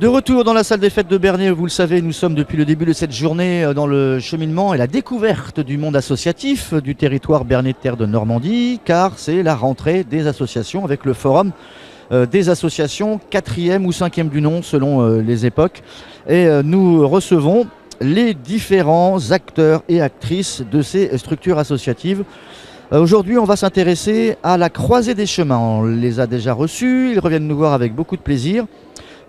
De retour dans la salle des fêtes de Bernay, vous le savez, nous sommes depuis le début de cette journée dans le cheminement et la découverte du monde associatif du territoire Bernay Terre de Normandie, car c'est la rentrée des associations avec le forum des associations 4e ou 5e du nom selon les époques. Et nous recevons les différents acteurs et actrices de ces structures associatives. Aujourd'hui, on va s'intéresser à la croisée des chemins. On les a déjà reçus, ils reviennent nous voir avec beaucoup de plaisir.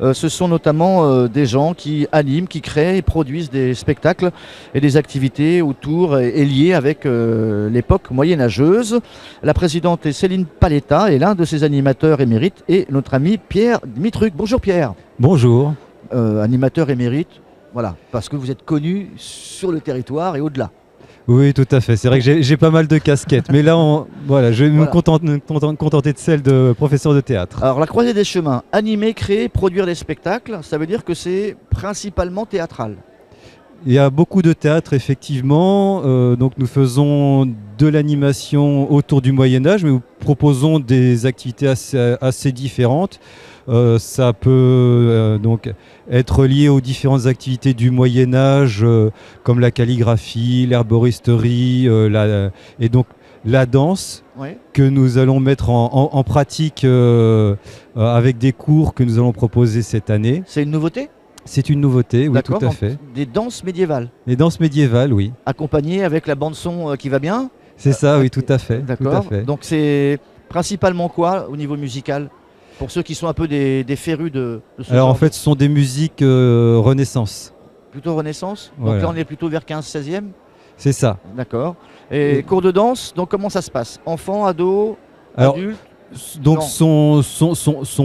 Ce sont notamment des gens qui animent, qui créent et produisent des spectacles et des activités autour et liées avec l'époque moyenâgeuse. La présidente est Céline Paletta et l'un de ses animateurs émérites est notre ami Pierre Dmitruc. Bonjour Pierre. Bonjour. Animateur émérite, voilà, parce que vous êtes connu sur le territoire et au-delà. Oui, tout à fait. C'est vrai que j'ai pas mal de casquettes. Mais là, voilà, je vais me contenter de celle de professeur de théâtre. Alors, la croisée des chemins, animer, créer, produire des spectacles, ça veut dire que c'est principalement théâtral. Il y a beaucoup de théâtre, effectivement. Donc, nous faisons de l'animation autour du Moyen-Âge, mais nous proposons des activités assez différentes. Ça peut donc être lié aux différentes activités du Moyen-Âge, comme la calligraphie, l'herboristerie, et donc la danse, oui, que nous allons mettre en pratique avec des cours que nous allons proposer cette année. C'est une nouveauté ? C'est une nouveauté, oui, tout à fait. Des danses médiévales ? Les danses médiévales, oui. Accompagnées avec la bande-son qui va bien ? C'est ça, oui, tout à fait. D'accord. Donc c'est principalement quoi au niveau musical ? Pour ceux qui sont un peu des férus de ce genre. Alors en fait, ce sont des musiques Renaissance. Plutôt Renaissance. Voilà. Donc là, on est plutôt vers 15-16e. C'est ça. D'accord. Et cours de danse, donc comment ça se passe ? Enfants, ados, adultes ? Donc sont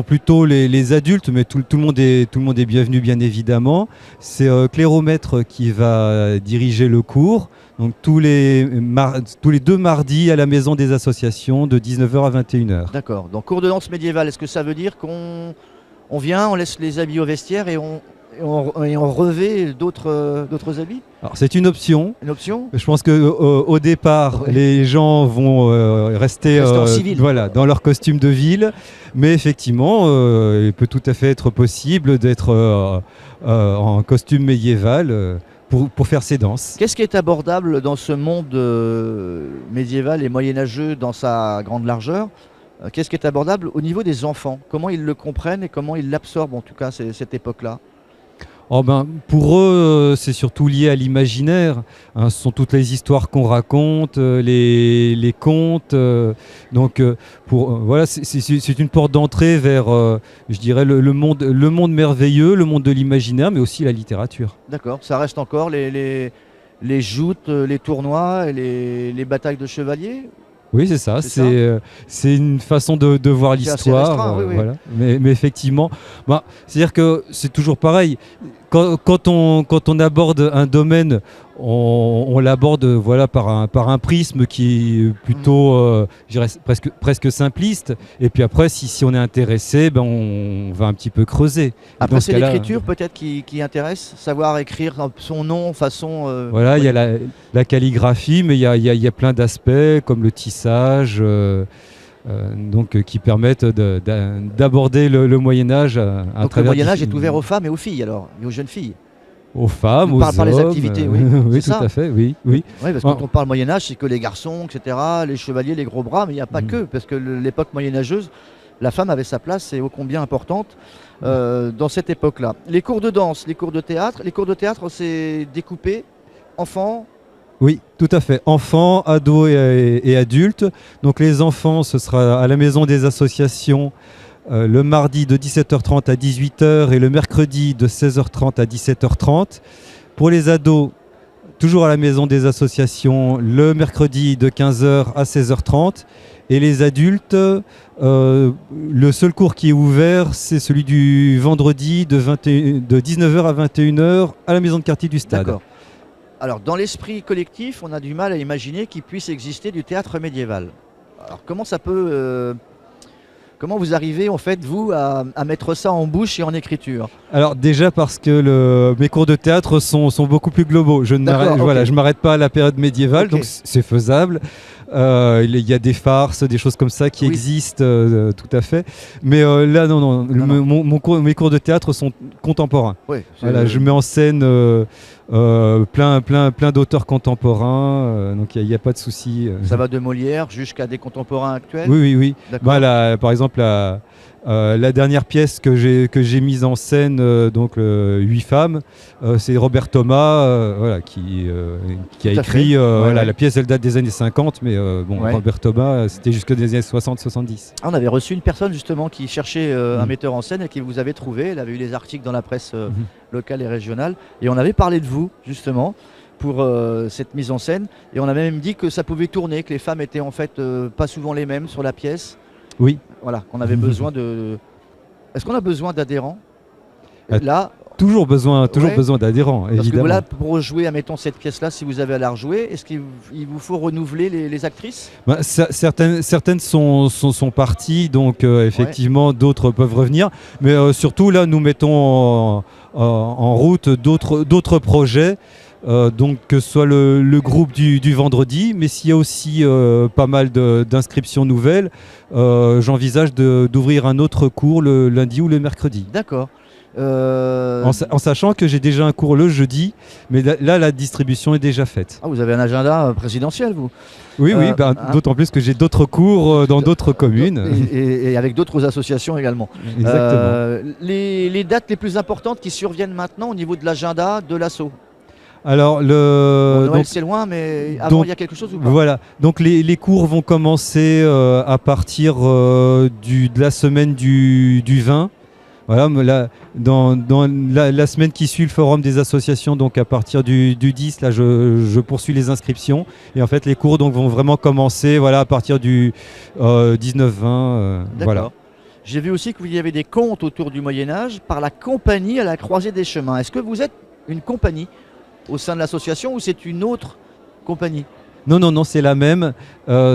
plutôt les adultes, mais tout le monde est bienvenu, bien évidemment. C'est Cléromètre qui va diriger le cours. Donc tous les 2 mardis à la maison des associations de 19h à 21h. D'accord. Donc cours de danse médiévale, est-ce que ça veut dire qu'on vient, on laisse les habits au vestiaire et on revêt d'autres habits ? Alors c'est une option. Une option ? Je pense qu'au départ, oui, les gens vont rester en civil, voilà, dans leur costume de ville. Mais effectivement, il peut tout à fait être possible d'être en costume médiéval. Pour faire ces danses. Qu'est-ce qui est abordable dans ce monde médiéval et moyenâgeux dans sa grande largeur ? Qu'est-ce qui est abordable au niveau des enfants ? Comment ils le comprennent et comment ils l'absorbent en tout cas cette époque-là ? Pour eux, c'est surtout lié à l'imaginaire. Ce sont toutes les histoires qu'on raconte, les contes. Voilà, c'est une porte d'entrée vers, je dirais, le monde merveilleux, le monde de l'imaginaire, mais aussi la littérature. D'accord. Ça reste encore les joutes, les tournois, et les batailles de chevaliers ? Oui, c'est ça. C'est une façon de voir l'histoire. Oui, oui. Voilà. Mais effectivement, c'est-à-dire que c'est toujours pareil. Quand on aborde un domaine, on l'aborde voilà, par un prisme qui est plutôt je dirais, presque simpliste. Et puis après, si on est intéressé, on va un petit peu creuser. Après, c'est l'écriture peut-être qui intéresse, savoir écrire son nom façon... Voilà, il y a la calligraphie, mais il y a plein d'aspects comme le tissage... qui permettent d'aborder le Moyen-Âge à donc travers... le Moyen-Âge est ouvert aux femmes et aux filles alors, et aux jeunes filles. Aux femmes, aux hommes... par les activités, oui. Oui, tout à fait, oui. Oui, parce que quand on parle Moyen-Âge, c'est que les garçons, etc., les chevaliers, les gros bras, mais il n'y a pas que, parce que l'époque moyenâgeuse, la femme avait sa place, et ô combien importante, dans cette époque-là. Les cours de danse, les cours de théâtre, c'est découpé, enfants... Oui, tout à fait. Enfants, ados et adultes. Donc les enfants, ce sera à la maison des associations le mardi de 17h30 à 18h et le mercredi de 16h30 à 17h30. Pour les ados, toujours à la maison des associations le mercredi de 15h à 16h30. Et les adultes, le seul cours qui est ouvert, c'est celui du vendredi de 19h à 21h à la maison de quartier du Stade. D'accord. Alors, dans l'esprit collectif, on a du mal à imaginer qu'il puisse exister du théâtre médiéval. Alors, comment ça peut... comment vous arrivez, en fait, vous, à mettre ça en bouche et en écriture ? Alors, déjà parce que mes cours de théâtre sont beaucoup plus globaux. Je ne m'arrête pas à la période médiévale, donc c'est faisable. Il y a des farces, des choses comme ça qui existent tout à fait. Mais là, non. Mes cours de théâtre sont contemporains. Oui, voilà, je mets en scène plein d'auteurs contemporains, donc il n'y a pas de souci. Ça va de Molière jusqu'à des contemporains actuels? Oui. Voilà, par exemple, la dernière pièce que j'ai mise en scène, donc 8 femmes, c'est Robert Thomas qui a écrit la pièce. Elle date des années 50, mais Robert Thomas, c'était jusque des années 60-70. On avait reçu une personne justement qui cherchait un metteur en scène et qui vous avait trouvé. Elle avait eu les articles dans la presse locale et régionale, et on avait parlé de vous justement pour cette mise en scène, et on avait même dit que ça pouvait tourner, que les femmes étaient en fait pas souvent les mêmes sur la pièce. Oui. Voilà, qu'on avait besoin de... Est-ce qu'on a besoin d'adhérents? Là, toujours besoin d'adhérents, évidemment. Parce que là, pour jouer, admettons, cette pièce-là, si vous avez à la rejouer, est-ce qu'il vous faut renouveler les actrices? Certaines sont parties, donc effectivement, d'autres peuvent revenir. Mais surtout, là, nous mettons en route d'autres projets. Donc que ce soit le groupe du vendredi, mais s'il y a aussi pas mal d'inscriptions nouvelles, j'envisage d'ouvrir un autre cours le lundi ou le mercredi. D'accord. En sachant que j'ai déjà un cours le jeudi, mais là la distribution est déjà faite. Ah, vous avez un agenda présidentiel, vous? Oui, d'autant plus que j'ai d'autres cours dans d'autres communes. Et avec d'autres associations également. Exactement. Les dates les plus importantes qui surviennent maintenant au niveau de l'agenda de l'asso? Alors, Noël, c'est loin, mais avant, il y a quelque chose ou pas? Voilà, donc les cours vont commencer à partir de la semaine du 20. Voilà, dans la semaine qui suit le forum des associations, donc à partir du 10, là, je poursuis les inscriptions. Et en fait, les cours donc, vont vraiment commencer à partir du 19-20. Voilà. J'ai vu aussi qu'il y avait des contes autour du Moyen-Âge par la compagnie à la croisée des chemins. Est-ce que vous êtes une compagnie au sein de l'association ou c'est une autre compagnie? Non, c'est la même.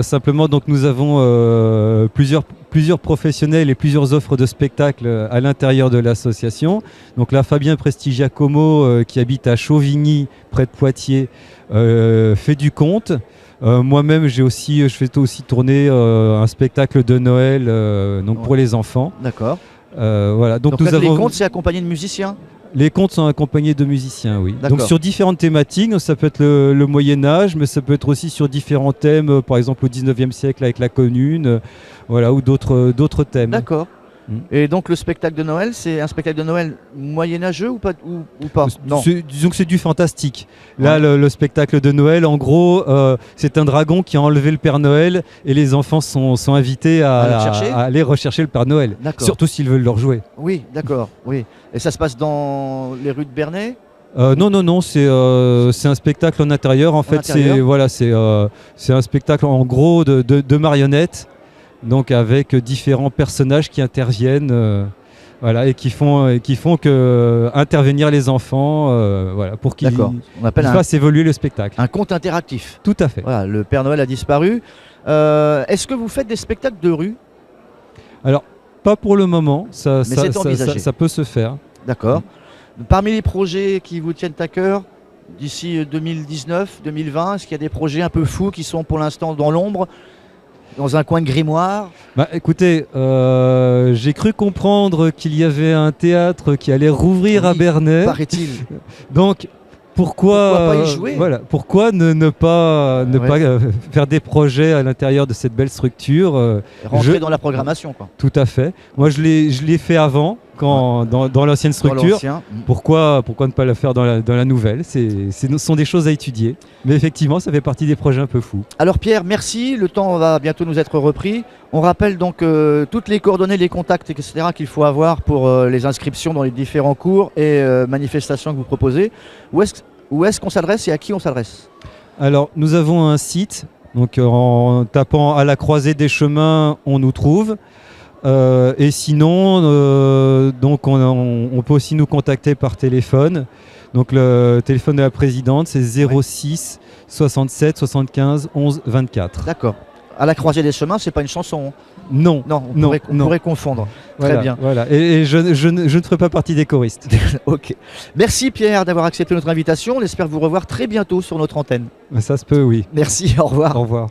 Simplement, donc, nous avons plusieurs professionnels et plusieurs offres de spectacles à l'intérieur de l'association. Donc là, Fabien Prestigiacomo, qui habite à Chauvigny, près de Poitiers, fait du conte. Moi-même, je fais aussi tourner un spectacle de Noël pour les enfants. D'accord. Voilà. Donc les contes, c'est accompagné de musiciens? Les contes sont accompagnés de musiciens, oui. Donc sur différentes thématiques, ça peut être le Moyen-Âge, mais ça peut être aussi sur différents thèmes, par exemple au 19e siècle avec la Commune, ou d'autres thèmes. D'accord. Et donc le spectacle de Noël, c'est un spectacle de Noël moyenâgeux ou pas, Non. Disons que c'est du fantastique. Là, le spectacle de Noël, en gros, c'est un dragon qui a enlevé le Père Noël et les enfants sont invités à aller rechercher le Père Noël. Surtout s'ils veulent le rejouer. Oui, d'accord. Oui. Et ça se passe dans les rues de Bernay? Non, c'est un spectacle en intérieur. En fait, c'est un spectacle en gros de marionnettes. Donc avec différents personnages qui interviennent et qui font que intervenir les enfants pour qu'ils fassent évoluer le spectacle. Un conte interactif. Tout à fait. Voilà, le Père Noël a disparu. Est-ce que vous faites des spectacles de rue? Alors, pas pour le moment. Ça peut se faire. D'accord. Parmi les projets qui vous tiennent à cœur, d'ici 2019, 2020, est-ce qu'il y a des projets un peu fous qui sont pour l'instant dans l'ombre, dans un coin de grimoire? Écoutez, j'ai cru comprendre qu'il y avait un théâtre qui allait rouvrir à Bernay. Paraît-il. Donc, pourquoi pas y jouer? Pourquoi ne pas faire des projets à l'intérieur de cette belle structure, rentrer dans la programmation, quoi. Tout à fait. Moi, je l'ai fait avant, dans l'ancienne structure. Pourquoi ne pas le faire dans la nouvelle? Ce sont des choses à étudier. Mais effectivement, ça fait partie des projets un peu fous. Alors Pierre, merci. Le temps va bientôt nous être repris. On rappelle donc toutes les coordonnées, les contacts, etc. qu'il faut avoir pour les inscriptions dans les différents cours et manifestations que vous proposez. Où est-ce qu'on s'adresse et à qui on s'adresse? Alors, nous avons un site. Donc, en tapant à la croisée des chemins, on nous trouve. Et sinon, donc on peut aussi nous contacter par téléphone. Donc le téléphone de la présidente, c'est 06 67 75 11 24. D'accord. À la croisée des chemins, c'est pas une chanson. Non, on pourrait confondre. Voilà, très bien. Voilà. Et je ne ferai pas partie des choristes. Ok. Merci Pierre d'avoir accepté notre invitation. On espère vous revoir très bientôt sur notre antenne. Ça se peut, oui. Merci, au revoir. Au revoir.